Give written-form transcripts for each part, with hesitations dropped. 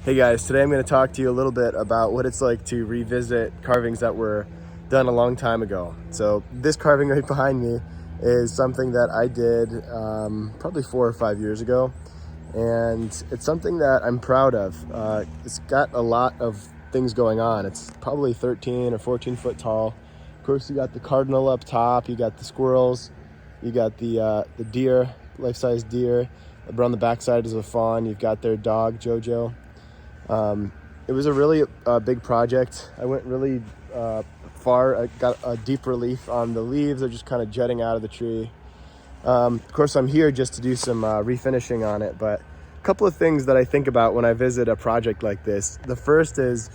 Hey guys, today I'm going to talk to you a little bit about what it's like to revisit carvings that were done a long time ago. So this carving right behind me is something that I did probably 4 or 5 years ago, and it's something that I'm proud of. It's got a lot of things going on. It's probably 13 or 14 foot tall. Of course, you got the cardinal up top, you got the squirrels, you got the deer, life-size deer. Around the backside is a fawn. You've got their dog, Jojo. It was a really big project. I went really far. I got a deep relief on the leaves. They're just kind of jutting out of the tree. Of course, I'm here just to do some refinishing on it, but a couple of things that I think about when I visit a project like this. The first is,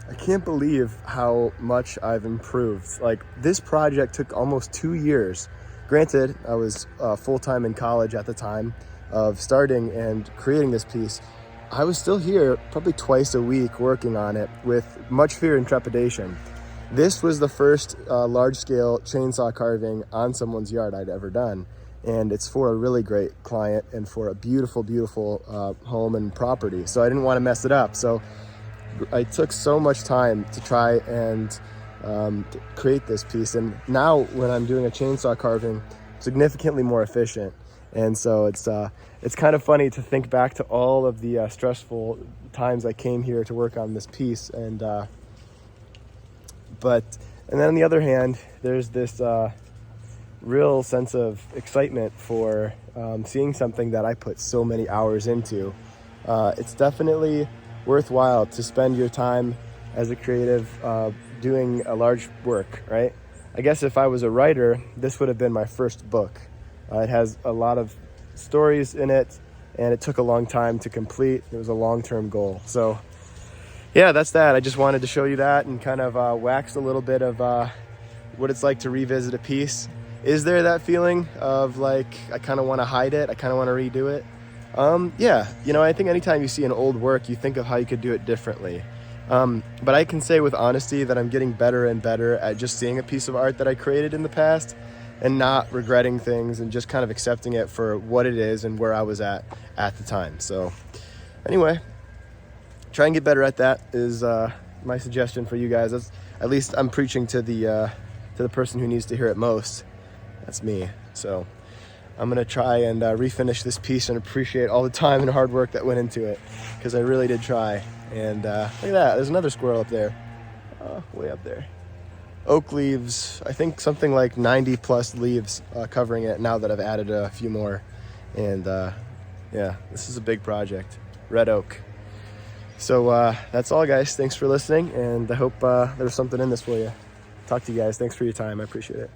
I can't believe how much I've improved. Like, this project took almost 2 years. Granted, I was full-time in college at the time of starting and creating this piece. I was still here probably twice a week working on it with much fear and trepidation. This was the first large-scale chainsaw carving on someone's yard I'd ever done, and it's for a really great client and for a beautiful, beautiful home and property. So I didn't want to mess it up. So I took so much time to try and create this piece, and now when I'm doing a chainsaw carving, significantly more efficient. And so it's kind of funny to think back to all of the stressful times I came here to work on this piece. And then on the other hand, there's this real sense of excitement for seeing something that I put so many hours into. It's definitely worthwhile to spend your time as a creative doing a large work, right? I guess if I was a writer, this would have been my first book. It has a lot of stories in it, and it took a long time to complete. It was a long-term goal. So yeah, that's that. I just wanted to show you that and kind of wax a little bit of what it's like to revisit a piece. Is there that feeling of like, I kind of want to hide it, I kind of want to redo it? Yeah, you know, I think anytime you see an old work, you think of how you could do it differently. But I can say with honesty that I'm getting better and better at just seeing a piece of art that I created in the past and not regretting things and just kind of accepting it for what it is and where I was at the time. So anyway, try and get better at that is my suggestion for you guys. That's, at least I'm preaching to the person who needs to hear it most. That's me. So I'm gonna try and refinish this piece and appreciate all the time and hard work that went into it, because I really did try. And look at that, there's another squirrel up there, way up there. Oak leaves, I think something like 90 plus leaves covering it now that I've added a few more. And yeah, this is a big project, red oak. So that's all, guys. Thanks for listening, and I hope there's something in this for you. Talk to you guys. Thanks for your time. I appreciate it.